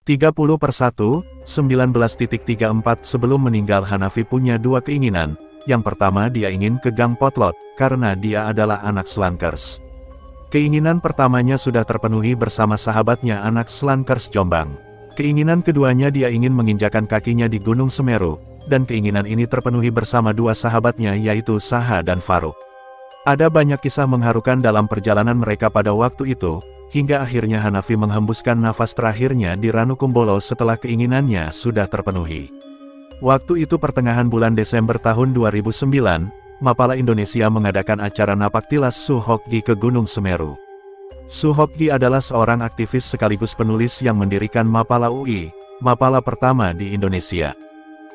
30/1, 19.34 Sebelum meninggal Hanafi punya dua keinginan. Yang pertama dia ingin ke Gang Potlot, karena dia adalah anak Slankers. Keinginan pertamanya sudah terpenuhi bersama sahabatnya anak Slankers Jombang. Keinginan keduanya dia ingin menginjakan kakinya di Gunung Semeru, dan keinginan ini terpenuhi bersama dua sahabatnya yaitu Saha dan Faruk. Ada banyak kisah mengharukan dalam perjalanan mereka pada waktu itu, hingga akhirnya Hanafi menghembuskan nafas terakhirnya di Ranukumbolo setelah keinginannya sudah terpenuhi. Waktu itu pertengahan bulan Desember tahun 2009, Mapala Indonesia mengadakan acara Napaktilas Suhokgi ke Gunung Semeru. Suhokgi adalah seorang aktivis sekaligus penulis yang mendirikan Mapala UI, Mapala pertama di Indonesia.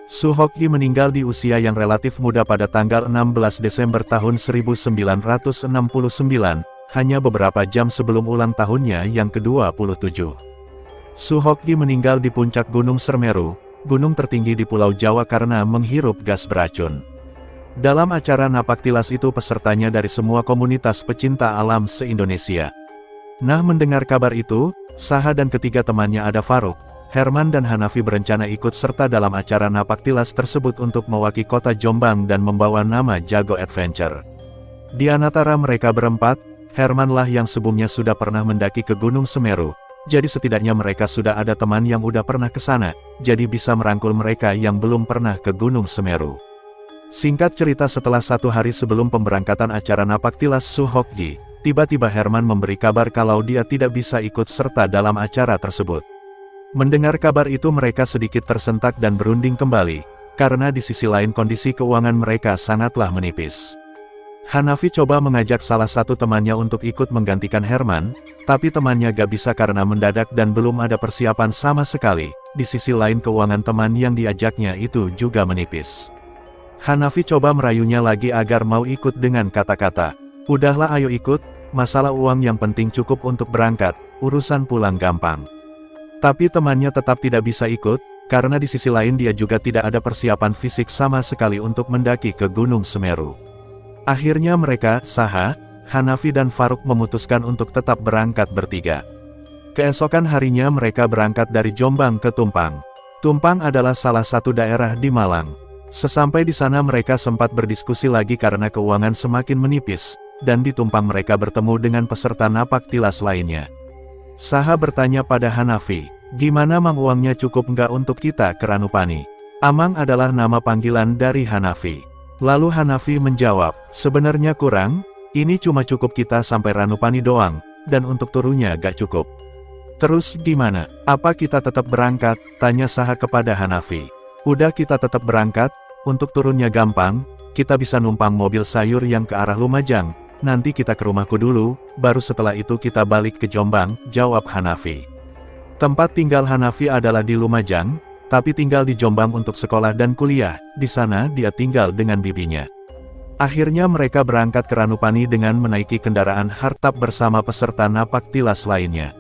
Suhokgi meninggal di usia yang relatif muda pada tanggal 16 Desember tahun 1969, hanya beberapa jam sebelum ulang tahunnya yang ke-27. Suhokgi meninggal di puncak Gunung Semeru, gunung tertinggi di Pulau Jawa karena menghirup gas beracun. Dalam acara Napaktilas itu pesertanya dari semua komunitas pecinta alam se-Indonesia. Nah, mendengar kabar itu, Saha dan ketiga temannya ada Faruk, Herman dan Hanafi berencana ikut serta dalam acara Napaktilas tersebut untuk mewakili kota Jombang dan membawa nama Jago Adventure. Di antara mereka berempat, Hermanlah yang sebelumnya sudah pernah mendaki ke Gunung Semeru, jadi setidaknya mereka sudah ada teman yang udah pernah ke sana, jadi bisa merangkul mereka yang belum pernah ke Gunung Semeru. Singkat cerita, setelah 1 hari sebelum pemberangkatan acara Napaktilas Suhokgi, tiba-tiba Herman memberi kabar kalau dia tidak bisa ikut serta dalam acara tersebut. Mendengar kabar itu mereka sedikit tersentak dan berunding kembali, karena di sisi lain kondisi keuangan mereka sangatlah menipis. Hanafi coba mengajak salah satu temannya untuk ikut menggantikan Herman, tapi temannya gak bisa karena mendadak dan belum ada persiapan sama sekali. Di sisi lain keuangan teman yang diajaknya itu juga menipis. Hanafi coba merayunya lagi agar mau ikut dengan kata-kata, "Udahlah, ayo ikut, masalah uang yang penting cukup untuk berangkat, urusan pulang gampang." Tapi temannya tetap tidak bisa ikut, karena di sisi lain dia juga tidak ada persiapan fisik sama sekali untuk mendaki ke Gunung Semeru. Akhirnya mereka, Saha, Hanafi dan Faruk memutuskan untuk tetap berangkat bertiga. Keesokan harinya mereka berangkat dari Jombang ke Tumpang. Tumpang adalah salah satu daerah di Malang. Sesampai di sana mereka sempat berdiskusi lagi karena keuangan semakin menipis, dan di Tumpang mereka bertemu dengan peserta Napaktilas lainnya. Saha bertanya pada Hanafi, "Gimana Mang, uangnya cukup nggak untuk kita ke Ranupani?" Amang adalah nama panggilan dari Hanafi. Lalu Hanafi menjawab, "Sebenarnya kurang, ini cuma cukup kita sampai Ranupani doang, dan untuk turunnya gak cukup." "Terus gimana? Apa kita tetap berangkat?" tanya Saha kepada Hanafi. "Udah, kita tetap berangkat, untuk turunnya gampang, kita bisa numpang mobil sayur yang ke arah Lumajang, nanti kita ke rumahku dulu, baru setelah itu kita balik ke Jombang," jawab Hanafi. Tempat tinggal Hanafi adalah di Lumajang, tapi tinggal di Jombang untuk sekolah dan kuliah. Di sana dia tinggal dengan bibinya. Akhirnya mereka berangkat ke Ranupani dengan menaiki kendaraan hardtop bersama peserta Napaktilas lainnya.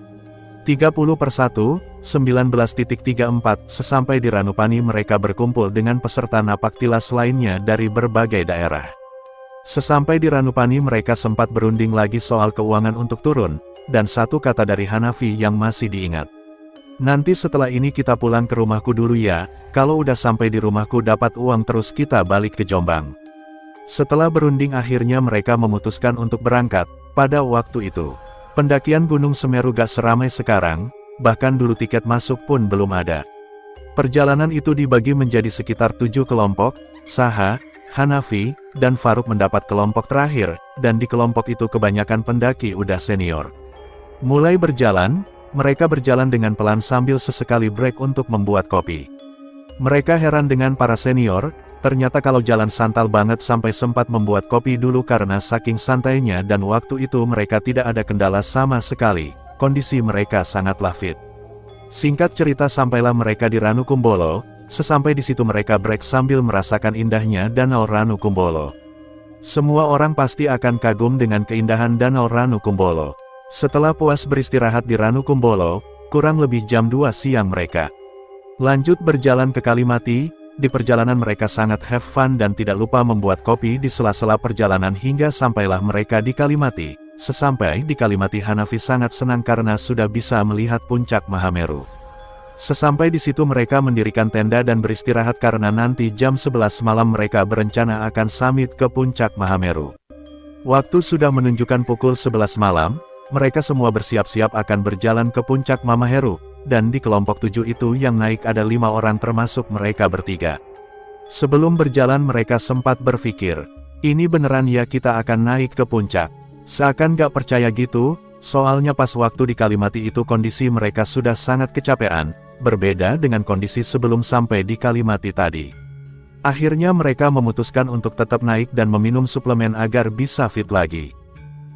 30/1, 19.34 Sesampai di Ranupani mereka berkumpul dengan peserta Napaktilas lainnya dari berbagai daerah. Sesampai di Ranupani mereka sempat berunding lagi soal keuangan untuk turun, dan satu kata dari Hanafi yang masih diingat. "Nanti setelah ini kita pulang ke rumahku dulu ya, kalau udah sampai di rumahku dapat uang terus kita balik ke Jombang." Setelah berunding akhirnya mereka memutuskan untuk berangkat. Pada waktu itu, pendakian Gunung Semeru gak seramai sekarang, bahkan dulu tiket masuk pun belum ada. Perjalanan itu dibagi menjadi sekitar 7 kelompok, Saha, Hanafi, dan Faruk mendapat kelompok terakhir, dan di kelompok itu kebanyakan pendaki udah senior. Mulai berjalan, mereka berjalan dengan pelan sambil sesekali break untuk membuat kopi. Mereka heran dengan para senior, ternyata kalau jalan santal banget sampai sempat membuat kopi dulu karena saking santainya, dan waktu itu mereka tidak ada kendala sama sekali, kondisi mereka sangatlah fit. Singkat cerita sampailah mereka di Ranukumbolo, sesampai di situ mereka break sambil merasakan indahnya Danau Ranukumbolo. Semua orang pasti akan kagum dengan keindahan Danau Ranukumbolo. Setelah puas beristirahat di Ranukumbolo, kurang lebih jam 2 siang mereka lanjut berjalan ke Kalimati. Di perjalanan mereka sangat have fun dan tidak lupa membuat kopi di sela-sela perjalanan hingga sampailah mereka di Kalimati. Sesampai di Kalimati Hanafi sangat senang karena sudah bisa melihat puncak Mahameru. Sesampai di situ mereka mendirikan tenda dan beristirahat karena nanti jam 11 malam mereka berencana akan summit ke puncak Mahameru. Waktu sudah menunjukkan pukul 11 malam, mereka semua bersiap-siap akan berjalan ke puncak Mahameru, dan di kelompok 7 itu yang naik ada 5 orang termasuk mereka bertiga. Sebelum berjalan mereka sempat berpikir, ini beneran ya kita akan naik ke puncak? Seakan gak percaya gitu, soalnya pas waktu di Kalimati itu kondisi mereka sudah sangat kecapean, berbeda dengan kondisi sebelum sampai di Kalimati tadi. Akhirnya mereka memutuskan untuk tetap naik dan meminum suplemen agar bisa fit lagi.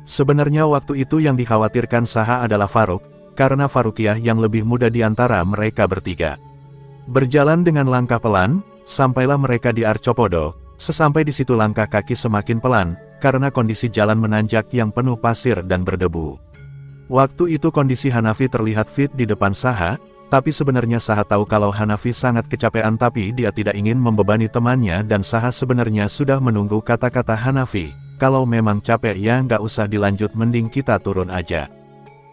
Sebenarnya waktu itu yang dikhawatirkan Saha adalah Faruk, karena Farukiah yang lebih muda di antara mereka bertiga. Berjalan dengan langkah pelan, sampailah mereka di Arcopodo. Sesampai di situ langkah kaki semakin pelan, karena kondisi jalan menanjak yang penuh pasir dan berdebu. Waktu itu kondisi Hanafi terlihat fit di depan Saha, tapi sebenarnya Saha tahu kalau Hanafi sangat kecapean tapi dia tidak ingin membebani temannya dan Saha sebenarnya sudah menunggu kata-kata Hanafi, kalau memang capek ya nggak usah dilanjut mending kita turun aja.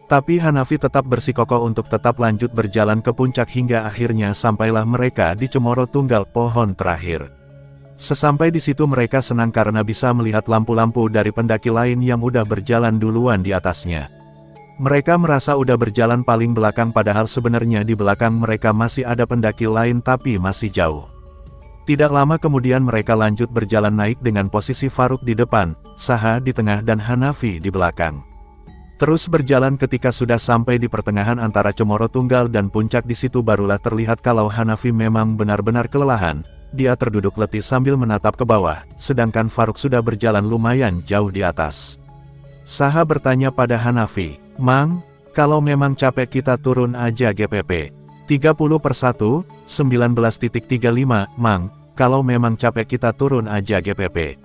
Tapi Hanafi tetap bersikukuh untuk tetap lanjut berjalan ke puncak hingga akhirnya sampailah mereka di cemoro tunggal pohon terakhir. Sesampai di situ mereka senang karena bisa melihat lampu-lampu dari pendaki lain yang udah berjalan duluan di atasnya. Mereka merasa udah berjalan paling belakang padahal sebenarnya di belakang mereka masih ada pendaki lain tapi masih jauh. Tidak lama kemudian mereka lanjut berjalan naik dengan posisi Faruk di depan, Saha di tengah dan Hanafi di belakang. Terus berjalan ketika sudah sampai di pertengahan antara cemoro tunggal dan puncak di situ barulah terlihat kalau Hanafi memang benar-benar kelelahan. Dia terduduk letih sambil menatap ke bawah, sedangkan Faruk sudah berjalan lumayan jauh di atas. Saha bertanya pada Hanafi, Mang, kalau memang capek kita turun aja GPP. 30/1, 19.35, Mang, kalau memang capek kita turun aja GPP.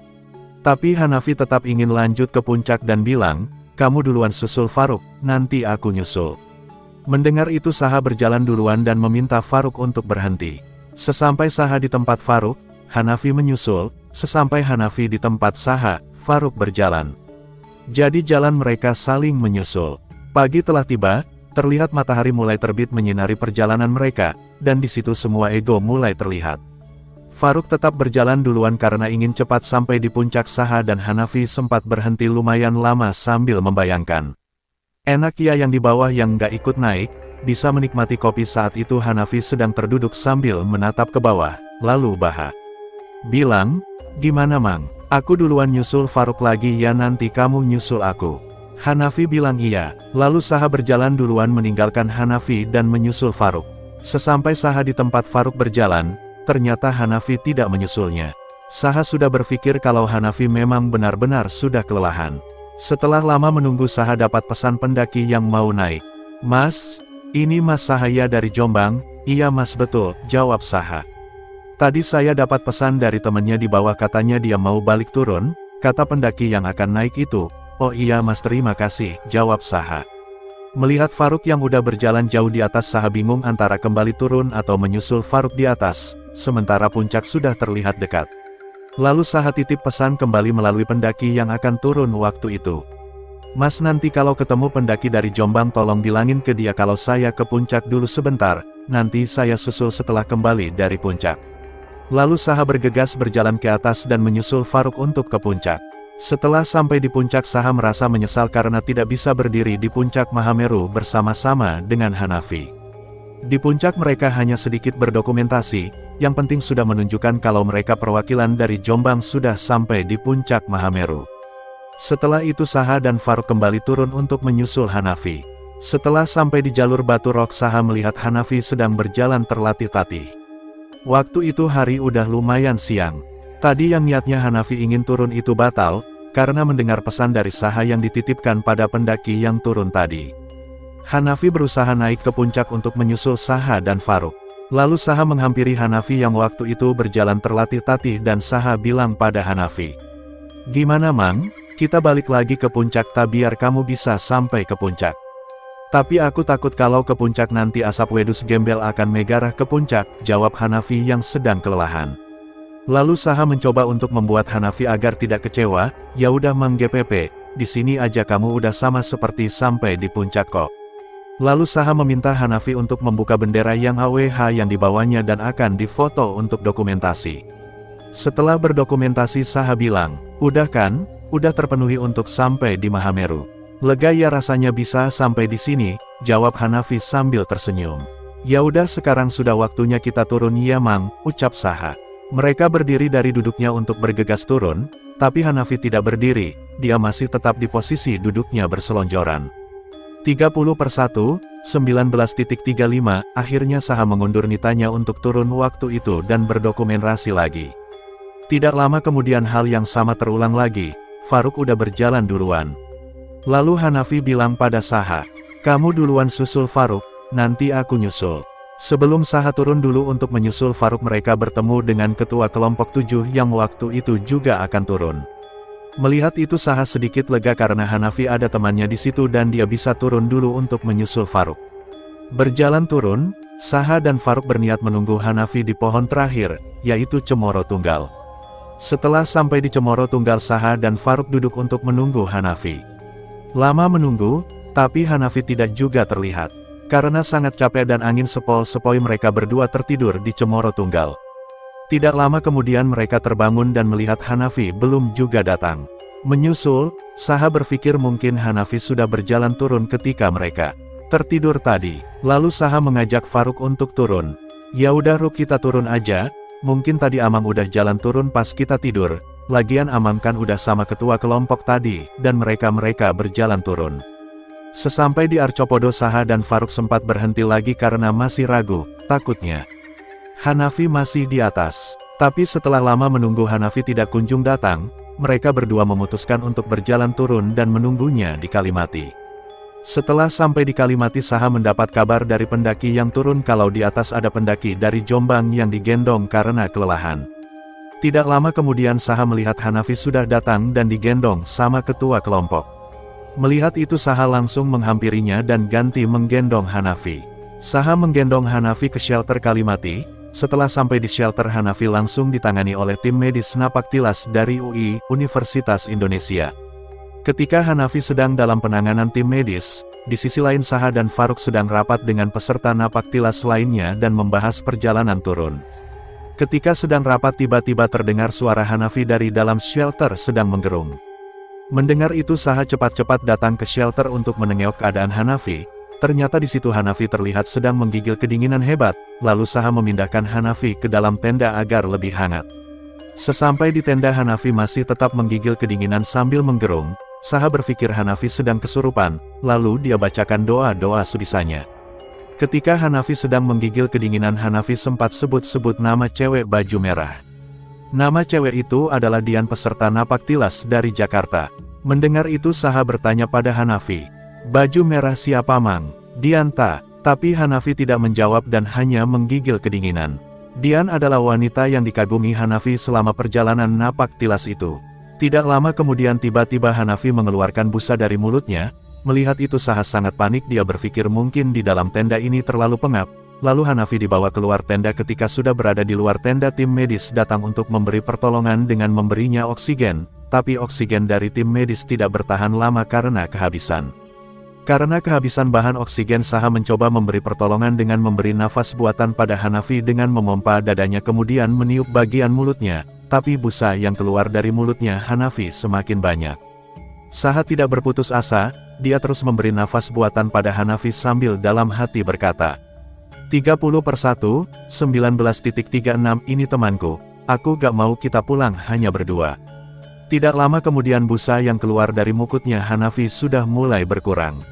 Tapi Hanafi tetap ingin lanjut ke puncak dan bilang, kamu duluan susul Faruk, nanti aku nyusul. Mendengar itu Saha berjalan duluan dan meminta Faruk untuk berhenti. Sesampai Saha di tempat Faruk, Hanafi menyusul, sesampai Hanafi di tempat Saha, Faruk berjalan. Jadi jalan mereka saling menyusul. Pagi telah tiba, terlihat matahari mulai terbit menyinari perjalanan mereka, dan di situ semua ego mulai terlihat. Faruk tetap berjalan duluan karena ingin cepat sampai di puncak. Saha dan Hanafi sempat berhenti lumayan lama sambil membayangkan. Enak ya yang di bawah yang nggak ikut naik, bisa menikmati kopi. Saat itu Hanafi sedang terduduk sambil menatap ke bawah, lalu Baha bilang, gimana Mang? Aku duluan nyusul Faruk lagi ya nanti kamu nyusul aku. Hanafi bilang iya, lalu Saha berjalan duluan meninggalkan Hanafi dan menyusul Faruk. Sesampai Saha di tempat Faruk berjalan, ternyata Hanafi tidak menyusulnya. Saha sudah berpikir kalau Hanafi memang benar-benar sudah kelelahan. Setelah lama menunggu Saha dapat pesan pendaki yang mau naik. Mas, ini Mas Sahaya dari Jombang. Iya Mas betul, jawab Saha. Tadi saya dapat pesan dari temannya di bawah katanya dia mau balik turun, kata pendaki yang akan naik itu. Oh iya Mas terima kasih, jawab Saha. Melihat Faruk yang udah berjalan jauh di atas Saha bingung antara kembali turun atau menyusul Faruk di atas, sementara puncak sudah terlihat dekat. Lalu Saha titip pesan kembali melalui pendaki yang akan turun waktu itu. Mas nanti kalau ketemu pendaki dari Jombang tolong bilangin ke dia kalau saya ke puncak dulu sebentar, nanti saya susul setelah kembali dari puncak. Lalu Saha bergegas berjalan ke atas dan menyusul Faruk untuk ke puncak. Setelah sampai di puncak Saha merasa menyesal karena tidak bisa berdiri di puncak Mahameru bersama-sama dengan Hanafi. Di puncak mereka hanya sedikit berdokumentasi, yang penting sudah menunjukkan kalau mereka perwakilan dari Jombang sudah sampai di puncak Mahameru. Setelah itu Saha dan Faruk kembali turun untuk menyusul Hanafi. Setelah sampai di jalur batu rok Saha melihat Hanafi sedang berjalan terlatih-tatih. Waktu itu hari udah lumayan siang. Tadi yang niatnya Hanafi ingin turun itu batal, karena mendengar pesan dari Saha yang dititipkan pada pendaki yang turun tadi. Hanafi berusaha naik ke puncak untuk menyusul Saha dan Faruk. Lalu Saha menghampiri Hanafi yang waktu itu berjalan terlatih-tatih dan Saha bilang pada Hanafi. Gimana Mang, kita balik lagi ke puncak tak biar kamu bisa sampai ke puncak. Tapi aku takut kalau ke puncak nanti asap wedus gembel akan megarah ke puncak, jawab Hanafi yang sedang kelelahan. Lalu Saha mencoba untuk membuat Hanafi agar tidak kecewa, ya udah Mang GPP, di sini aja kamu udah sama seperti sampai di puncak kok. Lalu Saha meminta Hanafi untuk membuka bendera yang AWH yang dibawanya dan akan difoto untuk dokumentasi. Setelah berdokumentasi Saha bilang, "Udah kan? Udah terpenuhi untuk sampai di Mahameru." "Lega ya rasanya bisa sampai di sini," jawab Hanafi sambil tersenyum. "Ya udah sekarang sudah waktunya kita turun." "Ya Mang," ucap Saha. Mereka berdiri dari duduknya untuk bergegas turun, tapi Hanafi tidak berdiri, dia masih tetap di posisi duduknya berselonjoran. 30/1, 19:35, akhirnya Saha mengundur nitanya untuk turun waktu itu dan berdokumentasi lagi. Tidak lama kemudian hal yang sama terulang lagi, Farouk udah berjalan duluan. Lalu Hanafi bilang pada Saha, "Kamu duluan susul Farouk, nanti aku nyusul." Sebelum Saha turun dulu untuk menyusul Farouk, mereka bertemu dengan ketua kelompok 7 yang waktu itu juga akan turun. Melihat itu Saha sedikit lega karena Hanafi ada temannya di situ dan dia bisa turun dulu untuk menyusul Farouk. Berjalan turun, Saha dan Farouk berniat menunggu Hanafi di pohon terakhir, yaitu Cemoro Tunggal. Setelah sampai di Cemoro Tunggal, Saha dan Farouk duduk untuk menunggu Hanafi. Lama menunggu, tapi Hanafi tidak juga terlihat. Karena sangat capek dan angin sepoi-sepoi mereka berdua tertidur di Cemoro Tunggal. Tidak lama kemudian mereka terbangun dan melihat Hanafi belum juga datang. Menyusul, Saha berpikir mungkin Hanafi sudah berjalan turun ketika mereka tertidur tadi. Lalu Saha mengajak Farouk untuk turun. "Ya udah Ruk, kita turun aja, mungkin tadi Amang udah jalan turun pas kita tidur. Lagian Amang kan udah sama ketua kelompok tadi," dan mereka berjalan turun. Sesampai di Arcopodo, Saha dan Farouk sempat berhenti lagi karena masih ragu, takutnya Hanafi masih di atas. Tapi setelah lama menunggu Hanafi tidak kunjung datang, mereka berdua memutuskan untuk berjalan turun dan menunggunya di Kalimati. Setelah sampai di Kalimati, Saha mendapat kabar dari pendaki yang turun kalau di atas ada pendaki dari Jombang yang digendong karena kelelahan. Tidak lama kemudian Saha melihat Hanafi sudah datang dan digendong sama ketua kelompok. Melihat itu Saha langsung menghampirinya dan ganti menggendong Hanafi. Saha menggendong Hanafi ke shelter Kalimati. Setelah sampai di shelter, Hanafi langsung ditangani oleh tim medis Napaktilas dari UI, Universitas Indonesia. Ketika Hanafi sedang dalam penanganan tim medis, di sisi lain Saha dan Farouk sedang rapat dengan peserta Napaktilas lainnya dan membahas perjalanan turun. Ketika sedang rapat tiba-tiba terdengar suara Hanafi dari dalam shelter sedang menggerung. Mendengar itu Saha cepat-cepat datang ke shelter untuk menengok keadaan Hanafi. Ternyata di situ Hanafi terlihat sedang menggigil kedinginan hebat, lalu Saha memindahkan Hanafi ke dalam tenda agar lebih hangat. Sesampai di tenda Hanafi masih tetap menggigil kedinginan sambil menggerung, Saha berpikir Hanafi sedang kesurupan, lalu dia bacakan doa-doa sebisanya. Ketika Hanafi sedang menggigil kedinginan, Hanafi sempat sebut-sebut nama cewek baju merah. Nama cewek itu adalah Dian, peserta Napaktilas dari Jakarta. Mendengar itu Saha bertanya pada Hanafi, "Baju merah siapa Mang?" "Dian ta." Tapi Hanafi tidak menjawab dan hanya menggigil kedinginan. Dian adalah wanita yang dikagumi Hanafi selama perjalanan Napaktilas itu. Tidak lama kemudian tiba-tiba Hanafi mengeluarkan busa dari mulutnya. Melihat itu Saha sangat panik, dia berpikir mungkin di dalam tenda ini terlalu pengap. Lalu Hanafi dibawa keluar tenda. Ketika sudah berada di luar tenda, tim medis datang untuk memberi pertolongan dengan memberinya oksigen. Tapi oksigen dari tim medis tidak bertahan lama karena kehabisan. Karena kehabisan bahan oksigen, Saha mencoba memberi pertolongan dengan memberi nafas buatan pada Hanafi dengan memompa dadanya kemudian meniup bagian mulutnya, tapi busa yang keluar dari mulutnya Hanafi semakin banyak. Saha tidak berputus asa, dia terus memberi nafas buatan pada Hanafi sambil dalam hati berkata, 30/1, 19:36 ini temanku, aku gak mau kita pulang hanya berdua. Tidak lama kemudian busa yang keluar dari mukutnya Hanafi sudah mulai berkurang.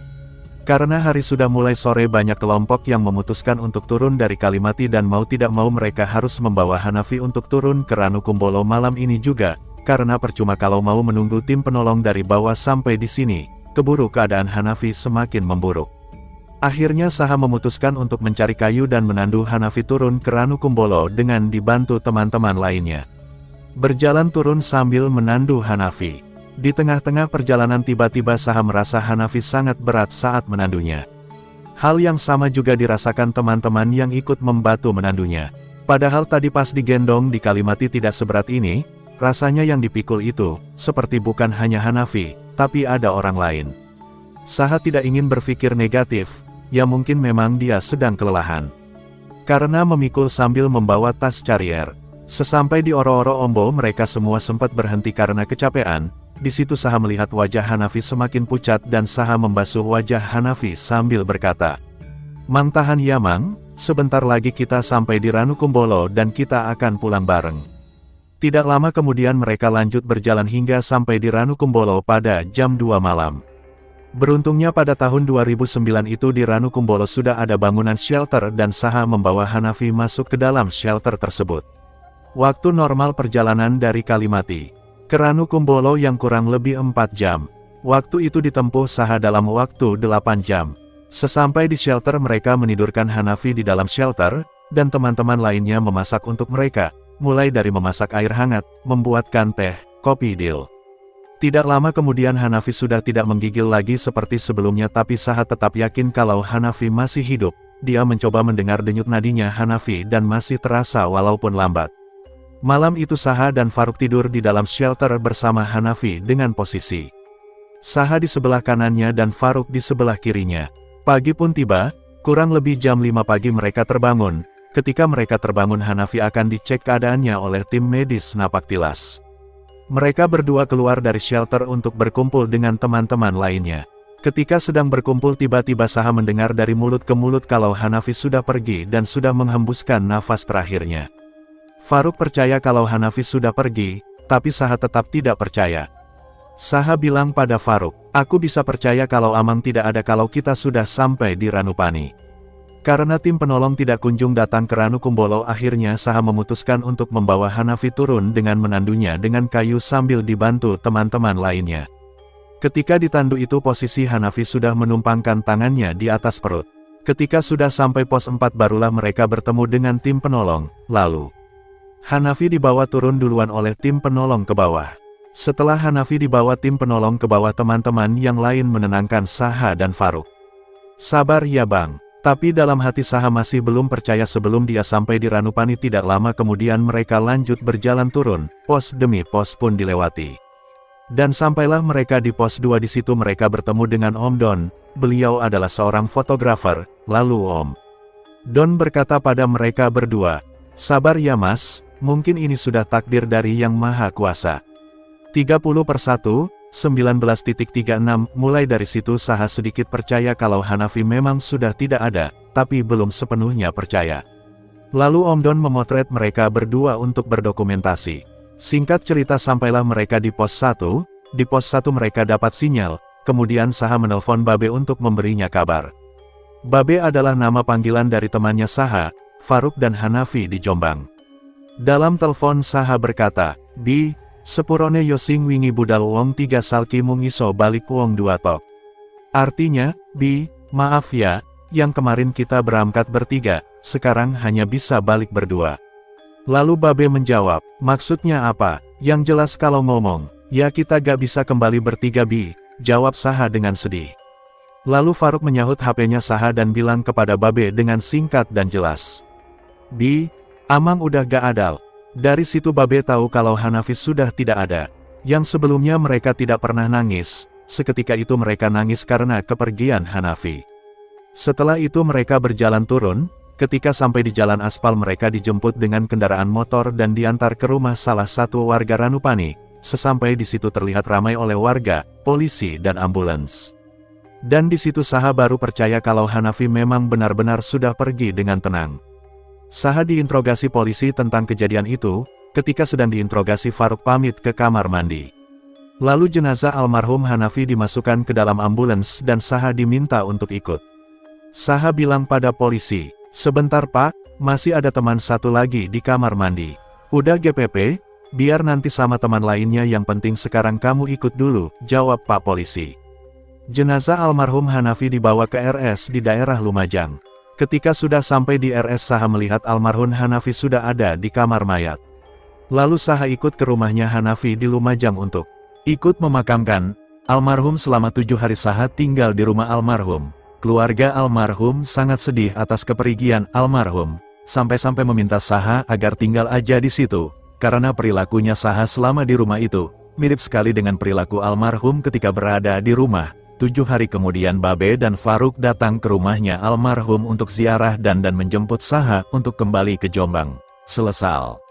Karena hari sudah mulai sore, banyak kelompok yang memutuskan untuk turun dari Kalimati dan mau tidak mau mereka harus membawa Hanafi untuk turun ke Ranukumbolo malam ini juga, karena percuma kalau mau menunggu tim penolong dari bawah sampai di sini, keburu keadaan Hanafi semakin memburuk. Akhirnya Saha memutuskan untuk mencari kayu dan menandu Hanafi turun ke Ranukumbolo dengan dibantu teman-teman lainnya. Berjalan turun sambil menandu Hanafi. Di tengah-tengah perjalanan tiba-tiba Saha merasa Hanafi sangat berat saat menandunya. Hal yang sama juga dirasakan teman-teman yang ikut membantu menandunya. Padahal tadi pas digendong di Kalimati tidak seberat ini, rasanya yang dipikul itu, seperti bukan hanya Hanafi, tapi ada orang lain. Saha tidak ingin berpikir negatif, ya mungkin memang dia sedang kelelahan. Karena memikul sambil membawa tas carrier. Sesampai di Oro-Oro Ombo mereka semua sempat berhenti karena kecapean. Di situ Saha melihat wajah Hanafi semakin pucat dan Saha membasuh wajah Hanafi sambil berkata, "Mang tahan ya Mang, sebentar lagi kita sampai di Ranukumbolo dan kita akan pulang bareng." Tidak lama kemudian mereka lanjut berjalan hingga sampai di Ranukumbolo pada jam 2 malam. Beruntungnya pada tahun 2009 itu di Ranukumbolo sudah ada bangunan shelter dan Saha membawa Hanafi masuk ke dalam shelter tersebut. Waktu normal perjalanan dari Kalimati ke Ranukumbolo yang kurang lebih 4 jam. Waktu itu ditempuh Saha dalam waktu 8 jam. Sesampai di shelter mereka menidurkan Hanafi di dalam shelter, dan teman-teman lainnya memasak untuk mereka, mulai dari memasak air hangat, membuatkan teh, kopi deal. Tidak lama kemudian Hanafi sudah tidak menggigil lagi seperti sebelumnya tapi Saha tetap yakin kalau Hanafi masih hidup. Dia mencoba mendengar denyut nadinya Hanafi dan masih terasa walaupun lambat. Malam itu Saha dan Faruk tidur di dalam shelter bersama Hanafi dengan posisi Saha di sebelah kanannya dan Faruk di sebelah kirinya. Pagi pun tiba, kurang lebih jam 5 pagi mereka terbangun. Ketika mereka terbangun Hanafi akan dicek keadaannya oleh tim medis Napaktilas. Mereka berdua keluar dari shelter untuk berkumpul dengan teman-teman lainnya. Ketika sedang berkumpul tiba-tiba Saha mendengar dari mulut ke mulut kalau Hanafi sudah pergi dan sudah menghembuskan nafas terakhirnya. Faruk percaya kalau Hanafi sudah pergi, tapi Saha tetap tidak percaya. Saha bilang pada Faruk, "Aku bisa percaya kalau Amang tidak ada kalau kita sudah sampai di Ranupani." Karena tim penolong tidak kunjung datang ke Ranukumbolo, akhirnya Saha memutuskan untuk membawa Hanafi turun dengan menandunya dengan kayu sambil dibantu teman-teman lainnya. Ketika ditandu itu posisi Hanafi sudah menumpangkan tangannya di atas perut. Ketika sudah sampai pos 4 barulah mereka bertemu dengan tim penolong, lalu Hanafi dibawa turun duluan oleh tim penolong ke bawah. Setelah Hanafi dibawa tim penolong ke bawah teman-teman yang lain menenangkan Saha dan Faruk. "Sabar ya Bang." Tapi dalam hati Saha masih belum percaya. Sebelum dia sampai di Ranupani tidak lama kemudian mereka lanjut berjalan turun, pos demi pos pun dilewati. Dan sampailah mereka di pos 2. Di situ mereka bertemu dengan Om Don, beliau adalah seorang fotografer. Lalu Om Don berkata pada mereka berdua, "Sabar ya Mas, mungkin ini sudah takdir dari Yang Maha Kuasa." 30/1/19.36 Mulai dari situ Saha sedikit percaya kalau Hanafi memang sudah tidak ada, tapi belum sepenuhnya percaya. Lalu Om Don memotret mereka berdua untuk berdokumentasi. Singkat cerita sampailah mereka di pos 1, di pos 1 mereka dapat sinyal, kemudian Saha menelpon Babe untuk memberinya kabar. Babe adalah nama panggilan dari temannya Saha, Faruk dan Hanafi di Jombang. Dalam telepon Saha berkata, "Bi, sepurone yosing wingi budal wong 3 salki mung iso balik wong 2 tok." Artinya, "Bi, maaf ya, yang kemarin kita berangkat bertiga, sekarang hanya bisa balik berdua." Lalu Babe menjawab, "Maksudnya apa? Yang jelas kalau ngomong, ya kita gak bisa kembali bertiga Bi," jawab Saha dengan sedih. Lalu Faruk menyahut HP-nya Saha dan bilang kepada Babe dengan singkat dan jelas, "Bi, Amang udah gak adal." Dari situ Babe tahu kalau Hanafi sudah tidak ada. Yang sebelumnya mereka tidak pernah nangis, seketika itu mereka nangis karena kepergian Hanafi. Setelah itu mereka berjalan turun, ketika sampai di jalan aspal mereka dijemput dengan kendaraan motor dan diantar ke rumah salah satu warga Ranupani. Sesampai di situ terlihat ramai oleh warga, polisi dan ambulans. Dan di situ Saha baru percaya kalau Hanafi memang benar-benar sudah pergi dengan tenang. Saha diinterogasi polisi tentang kejadian itu. Ketika sedang diinterogasi Faruk pamit ke kamar mandi. Lalu jenazah almarhum Hanafi dimasukkan ke dalam ambulans dan Saha diminta untuk ikut. Saha bilang pada polisi, "Sebentar Pak, masih ada teman satu lagi di kamar mandi." "Udah GPP, biar nanti sama teman lainnya, yang penting sekarang kamu ikut dulu," jawab Pak Polisi. Jenazah almarhum Hanafi dibawa ke RS di daerah Lumajang. Ketika sudah sampai di RS Saha melihat almarhum Hanafi sudah ada di kamar mayat. Lalu Saha ikut ke rumahnya Hanafi di Lumajang untuk ikut memakamkan almarhum. Selama 7 hari Saha tinggal di rumah almarhum. Keluarga almarhum sangat sedih atas kepergian almarhum, sampai-sampai meminta Saha agar tinggal aja di situ, karena perilakunya Saha selama di rumah itu mirip sekali dengan perilaku almarhum ketika berada di rumah. 7 hari kemudian Babe dan Faruk datang ke rumahnya almarhum untuk ziarah dan menjemput Saha untuk kembali ke Jombang. Selesai.